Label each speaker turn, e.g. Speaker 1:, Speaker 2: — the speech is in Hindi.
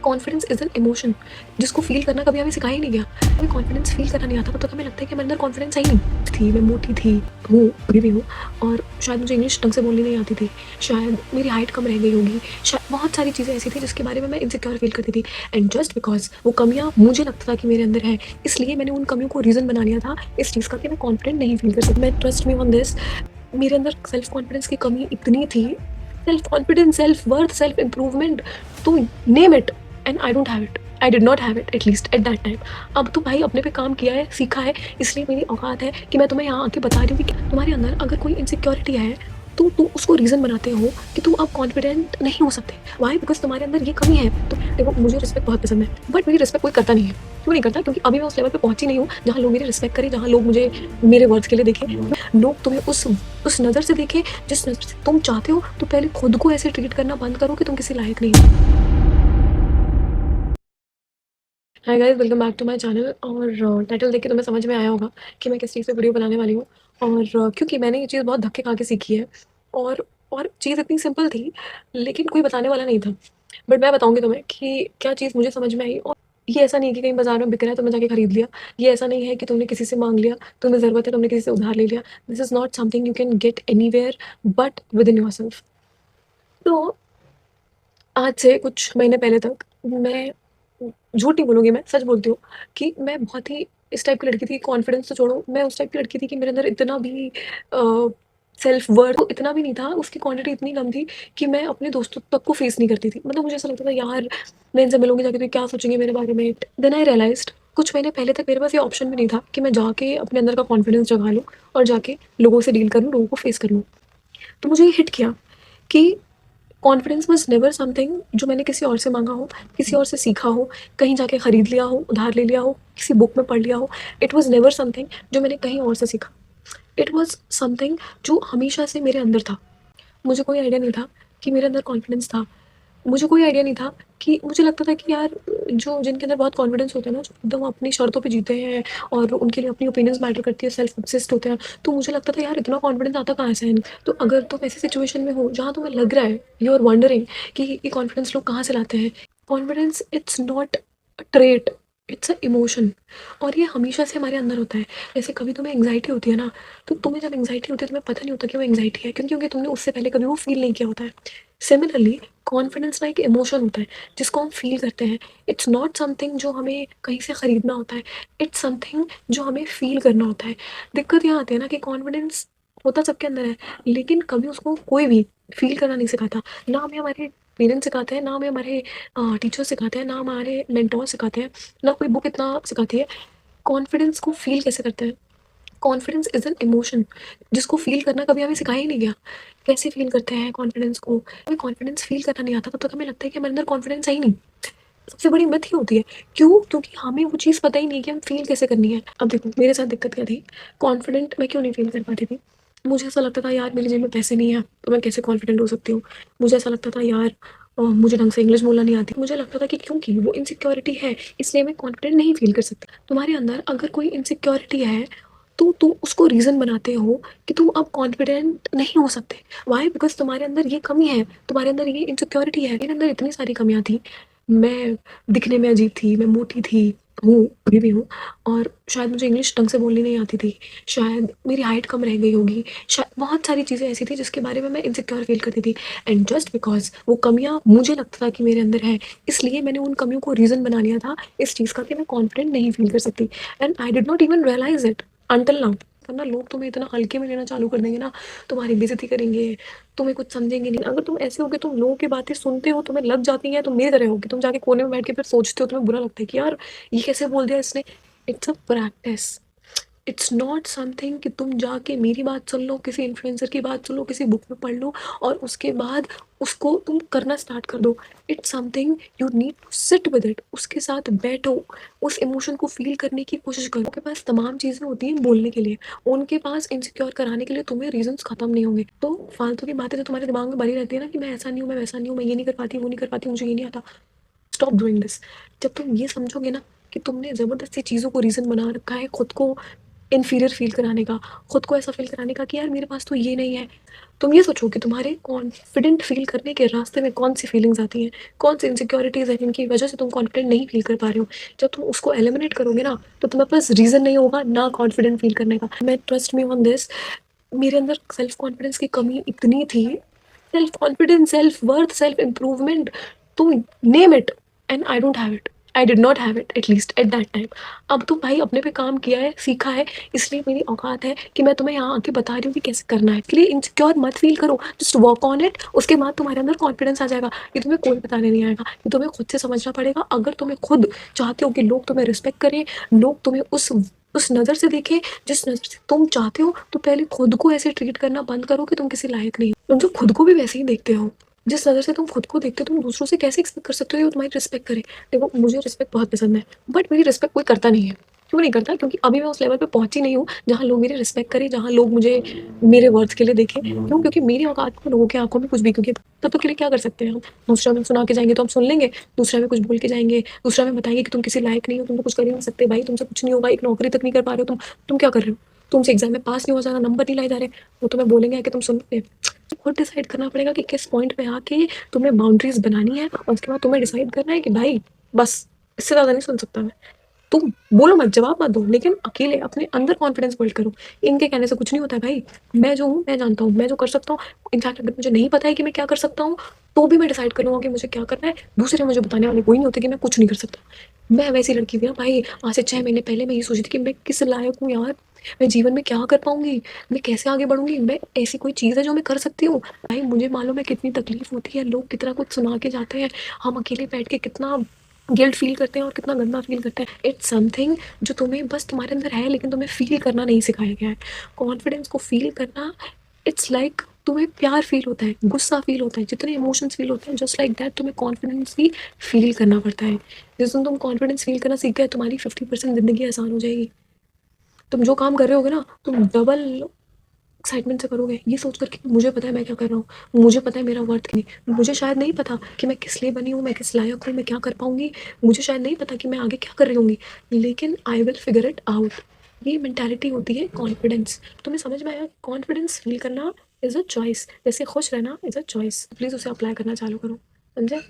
Speaker 1: कॉन्फिडेंस इज एन इमोशन जिसको फील करना कभी हमें सिखाया ही नहीं गया। हमें कॉन्फिडेंस फील करना नहीं आता तब तक हमें लगता है कि मेरे अंदर कॉन्फिडेंस है ही नहीं। थी मैं मोटी थी, हूँ, अभी भी हूँ। और शायद मुझे इंग्लिश ढंग से बोलनी नहीं आती थी, शायद मेरी हाइट कम रह गई होगी, शायद बहुत सारी चीज़ें ऐसी थी जिसके बारे में मैं इनसिक्योर फील करती थी। एंड जस्ट बिकॉज वो कमियाँ मुझे लगता था कि मेरे अंदर है, इसलिए मैंने उन कमियों को रीज़न बना लिया था इस चीज़ का कि मैं कॉन्फिडेंट नहीं फील कर सकती। मैं ट्रस्ट मी ऑन दिस, मेरे अंदर सेल्फ कॉन्फिडेंस की कमी इतनी थी, self confidence, self worth, self improvement, तो name it, and I don't have it. I did not have it at least at that time. अब तो भाई अपने पे काम किया है, सीखा है, इसलिए मेरी औकात है कि मैं तुम्हें यहाँ आके बता रही हूँ कि तुम्हारे अंदर अगर कोई इनसिक्योरिटी है तो तुम उसको रीज़न बनाते हो कि तुम अब कॉन्फिडेंट नहीं हो सकते। वाई? बिकॉज तुम्हारे अंदर ये कमी है। तो देखो, मुझे रिस्पेक्ट बहुत पसंद है, बट मेरी रिस्पेक्ट कोई करता नहीं है। क्यों नहीं करता? क्योंकि अभी मैं उस लेवल पे पहुंची नहीं हूँ जहाँ लोग मेरी रिस्पेक्ट करें, जहाँ लोग मुझे मेरे वर्थ के लिए देखें, लोग तुम्हें उस नज़र से देखें जिस नज़र से तुम चाहते हो। तो पहले खुद को ऐसे ट्रीट करना बंद करो कि तुम किसी लायक नहीं हो। Hi guys, welcome back to my channel. और टाइटल देख के तुम्हें समझ में आया होगा कि मैं किस चीज़ पे वीडियो बनाने वाली हूँ। और क्योंकि मैंने ये चीज़ बहुत धक्के खा के सीखी है, और चीज़ इतनी सिंपल थी, लेकिन कोई बताने वाला नहीं था। बट मैं बताऊँगी तुम्हें कि क्या चीज़ मुझे समझ में आई। और ये ऐसा नहीं है कि कहीं बाज़ार में बिक रहा है तुमने जाके खरीद लिया। ये ऐसा नहीं है कि तुमने किसी से माँग लिया, तुम्हें ज़रूरत है तुमने किसी से उधार ले लिया। This is not something you can get anywhere but within yourself. तो आज से कुछ महीने पहले तक मैं, झूठ नहीं बोलूँगी, मैं सच बोलती हूँ कि मैं बहुत ही इस टाइप की लड़की थी। कॉन्फिडेंस तो छोड़ो, मैं उस टाइप की लड़की थी कि मेरे अंदर इतना भी सेल्फ वर्थ तो इतना भी नहीं था, उसकी क्वांटिटी इतनी कम थी कि मैं अपने दोस्तों तक को फेस नहीं करती थी। मतलब मुझे ऐसा लगता था यार, मैं इनसे मिलूँगी जाके तो ये क्या सोचेंगे मेरे बारे में। देन आई रियलाइज़्ड, कुछ महीने पहले तक मेरे पास ये ऑप्शन भी नहीं था कि मैं जाके अपने अंदर का कॉन्फिडेंस जगा लूँ और जाके लोगों से डील करूँ, लोगों को फेस कर लूँ। तो मुझे ये हिट किया कि कॉन्फिडेंस वाज़ नेवर समथिंग जो मैंने किसी और से माँगा हो, किसी और से सीखा हो, कहीं जाके खरीद लिया हो, उधार ले लिया हो, किसी बुक में पढ़ लिया हो। इट वाज़ नेवर समथिंग जो मैंने कहीं और से सीखा। इट वाज़ समथिंग जो हमेशा से मेरे अंदर था। मुझे कोई आइडिया नहीं था कि मेरे अंदर कॉन्फिडेंस था। मुझे कोई आइडिया नहीं था कि, मुझे लगता था कि यार, जो जिनके अंदर बहुत कॉन्फिडेंस होता है ना, जो एकदम अपनी शर्तों पे जीते हैं और उनके लिए अपनी ओपिनियंस मैटर करती है, सेल्फ ऑब्सेस्ड होते हैं, तो मुझे लगता था यार इतना कॉन्फिडेंस आता कहाँ से है? तो अगर तुम ऐसी सिचुएशन में हो जहाँ तुम्हें लग रहा है, यू आर वंडरिंग कि ये कॉन्फिडेंस लोग कहाँ से लाते हैं, confidence it's not a trait, it's a emotion. और ये हमेशा से हमारे अंदर होता है। जैसे कभी तुम्हें एंग्जाइटी होती है ना, तो तुम्हें जब एंग्जाइटी होती है तुम्हें पता नहीं होता कि वो एंग्जाइटी है, क्योंकि तुमने उससे पहले कभी वो फील नहीं किया होता है। सिमिलरली कॉन्फिडेंस ना एक इमोशन होता है जिसको हम फील करते हैं। इट्स नॉट समथिंग जो हमें कहीं से ख़रीदना होता है, इट्स समथिंग जो हमें फील करना होता है। दिक्कत यहाँ आती है ना कि कॉन्फिडेंस होता सबके अंदर है, लेकिन कभी उसको कोई भी फील करना नहीं सिखाता। ना हमें हमारे पेरेंट्स सिखाते हैं, ना हमें हमारे टीचर सिखाते हैं, ना हमारे मेंटोर सिखाते हैं, ना कोई बुक इतना सिखाती है। कॉन्फिडेंस को फील कैसे करते हैं? कॉन्फिडेंस इज एन इमोशन जिसको फील करना कभी हमें सिखाया ही नहीं गया। कैसे फील करते हैं कॉन्फिडेंस को? हमें कॉन्फिडेंस फील करना नहीं आता तब तक हमें लगता है कि हमारे अंदर कॉन्फिडेंस है ही नहीं। सबसे बड़ी मिथ ही होती है। क्यों? क्योंकि हमें वो चीज़ पता ही नहीं कि हम फील कैसे करनी है। अब देखो मेरे साथ दिक्कत क्या थी, कॉन्फिडेंट मैं क्यों नहीं फील कर पाती थी। मुझे ऐसा लगता था यार मेरी जेब में पैसे नहीं है तो मैं कैसे कॉन्फिडेंट हो सकती हूँ। मुझे ऐसा लगता था यार, मुझे ढंग से इंग्लिश बोलना नहीं आती। मुझे लगता था कि क्योंकि वो इनसिक्योरिटी है इसलिए मैं कॉन्फिडेंट नहीं फील कर सकती। तुम्हारे अंदर अगर कोई इनसिक्योरिटी है तो तुम उसको रीज़न बनाते हो कि तुम अब कॉन्फिडेंट नहीं हो सकते। वाई? बिकॉज तुम्हारे अंदर ये कमी है, तुम्हारे अंदर ये इनसिक्योरिटी है। मेरे अंदर इतनी सारी कमियाँ थी। मैं दिखने में अजीब थी, मैं मोटी थी, हूँ, अभी भी हूँ। और शायद मुझे इंग्लिश ढंग से बोलनी नहीं आती थी, शायद मेरी हाइट कम रह गई होगी, शायद बहुत सारी चीज़ें ऐसी थी जिसके बारे में मैं इनसिक्योर फील करती थी। एंड जस्ट बिकॉज वो कमियाँ मुझे लगता था कि मेरे अंदर है, इसलिए मैंने उन कमियों को रीज़न बना लिया था इस चीज़ का कि मैं कॉन्फिडेंट नहीं फील कर सकती। And I did not even realise it until now. वरना लोग तुम्हें इतना हल्के में लेना चालू कर देंगे ना, तुम्हारी बेइज्जती करेंगे, तुम्हें कुछ समझेंगे नहीं। अगर तुम ऐसे होगे, तुम लोगों की बातें सुनते हो, तुम्हें लग जाती हैं, तुम मेरी तरह होगे, तुम जाके कोने में बैठ के फिर सोचते हो, तुम्हें बुरा लगता है कि यार ये कैसे बोल दिया इसने। It's a practice, it's not something कि तुम जाके मेरी बात सुन लो, किसी इन्फ्लुएंसर की बात सुन लो, किसी बुक में पढ़ लो और उसके बाद उसको तुम करना स्टार्ट कर दो। It's something you need to sit with it, उसके साथ बैठो, उस इमोशन को फील करने की कोशिश करो। उनके पास तमाम चीज़ें होती हैं बोलने के लिए, उनके पास इनसिक्योर कराने के लिए तुम्हें रीजंस खत्म नहीं होंगे। तो फालतू की बातें जो तुम्हारे दिमाग में भरी रहती है ना कि मैं ऐसा नहीं हूँ, मैं वैसा नहीं हूँ, मैं ये नहीं कर पाती, वो नहीं कर पाती, मुझे ये नहीं आता, स्टॉप डूइंग दिस। जब तुम ये समझोगे ना कि तुमने ज़बरदस्ती चीज़ों को रीज़न बना रखा है खुद को इन्फीरियर फ़ील कराने का, खुद को ऐसा फ़ील कराने का कि यार मेरे पास तो ये नहीं है। तुम ये सोचो कि तुम्हारे कॉन्फिडेंट फ़ील करने के रास्ते में कौन-सी फ़ीलिंग्स आती हैं, कौन-सी इनसिक्योरिटीज़ हैं जिनकी वजह से तुम कॉन्फिडेंट नहीं फ़ील कर पा रहे हो। जब तुम उसको एलिमिनेट करोगे ना, तो तुम्हारे पास रीज़न नहीं होगा ना कॉन्फिडेंट फ़ील करने का। मैं ट्रस्ट मी ऑन दिस, मेरे अंदर सेल्फ कॉन्फिडेंस की कमी इतनी थी, self confidence, self worth, self improvement, तुम name it, and I don't have it. I did not have it at least at that time. अब तो भाई अपने पे काम किया है, सीखा है, इसलिए मेरी औकात है कि मैं तुम्हें यहाँ आके बता रही हूँ कि कैसे करना है। इसलिए इनसिक्योर मत फील करो, जस्ट वर्क ऑन इट। उसके बाद तुम्हारे अंदर कॉन्फिडेंस आ जाएगा। ये तुम्हें कोई बताने नहीं आएगा, ये तुम्हें खुद से समझना पड़ेगा। अगर तुम्हें खुद चाहते हो कि लोग तुम्हें रिस्पेक्ट करें, लोग तुम्हें उस नज़र से देखें जिस नज़र से तुम चाहते हो, तो पहले खुद को ऐसे ट्रीट करना बंद करो कि तुम किसी लायक नहीं हो। तुम जो खुद को भी वैसे ही देखते हो, जिस नज़र से तुम खुद को देखते हो, तुम दूसरों से कैसे एक्सपेक्ट कर सकते हो कि वो तुम्हारी रिस्पेक्ट करे। देखो मुझे रिस्पेक्ट बहुत पसंद है, बट मेरी रिस्पेक्ट कोई करता नहीं है। क्यों नहीं करता? क्योंकि अभी मैं उस लेवल पे पहुंची नहीं हूँ जहाँ लोग मेरी रिस्पेक्ट करें, जहाँ लोग मुझे मेरे वर्थ के लिए देखें। क्यों? क्योंकि मेरी औकात में लोगों की आंखों में कुछ भी, क्योंकि तब तक के लिए क्या कर सकते हैं हम। दूसरा में सुना के जाएंगे तो हम सुन लेंगे, दूसरा में कुछ बोल के जाएंगे, दूसरा में बताएंगे कि तुम किसी लायक नहीं हो, तुम तो कुछ कर ही नहीं सकते भाई, तुमसे कुछ नहीं होगा, एक नौकरी तक नहीं कर पा रहे हो तुम क्या कर रहे हो? तुमसे एग्जाम में पास नहीं हो जा रहा, नंबर नहीं लाए जा रहे, वो तुम्हें बोलेंगे कि तुम सुन ले। खुद डिसाइड करना पड़ेगा कि किस पॉइंट पे आके तुम्हें बाउंड्रीज बनानी है, और उसके बाद तुम्हें डिसाइड करना है कि भाई बस इससे ज़्यादा नहीं सुन सकता मैं। तुम बोलो मत, जवाब मत दो, लेकिन अकेले अपने अंदर कॉन्फिडेंस बिल्ड करो। इनके कहने से कुछ नहीं होता है भाई। मैं जो हूँ मैं जानता हूँ, मैं जो कर सकता हूँ। इनफैक्ट अगर मुझे नहीं पता है कि मैं क्या कर सकता हूँ, तो भी मैं डिसाइड करूँगा कि मुझे क्या करना है। दूसरे मुझे बताने वाले कोई नहीं होते कि मैं कुछ नहीं कर सकता। मैं वैसी लड़की थी ना भाई, आज से 6 महीने पहले मैं ये सोची थी कि मैं किस लायक हूँ यार, मैं जीवन में क्या कर पाऊंगी, मैं कैसे आगे बढ़ूंगी, मैं ऐसी कोई चीज़ है जो मैं कर सकती हूँ। भाई मुझे मालूम है कितनी तकलीफ होती है, लोग कितना कुछ सुना के जाते हैं, हम अकेले बैठ के कितना गिल्ट फील करते हैं और कितना गंदा फील करते हैं। इट्स समथिंग जो तुम्हें बस तुम्हारे अंदर है, लेकिन तुम्हें फील करना नहीं सिखाया गया है। कॉन्फिडेंस को फील करना, इट्स लाइक तुम्हें प्यार फील होता है, गुस्सा फील होता है, जितने इमोशंस फील होते हैं, जस्ट लाइक दैट तुम्हें कॉन्फिडेंस भी फील करना पड़ता है। जिस दिन तुम कॉन्फिडेंस फील करना सीख गए, तुम्हारी 50% ज़िंदगी आसान हो जाएगी। तुम जो काम कर रहे होगे ना, तुम डबल एक्साइटमेंट से करोगे, ये सोच कर कि मुझे पता है मैं क्या कर रहा हूँ, मुझे पता है मेरा वर्थ नहीं, मुझे शायद नहीं पता कि मैं किस लिए बनी हूँ, मैं किस लायक हूँ, मैं क्या कर पाऊंगी, मुझे शायद नहीं पता कि मैं आगे क्या कर रही होंगी, लेकिन I will figure it out. ये मेंटालिटी होती है कॉन्फिडेंस। तुम्हें समझ में आया? कॉन्फिडेंस फील करना इज़ अ चॉइस, जैसे खुश रहना इज़ अ चॉइस। प्लीज़ उसे अप्लाई करना चालू करो, समझे?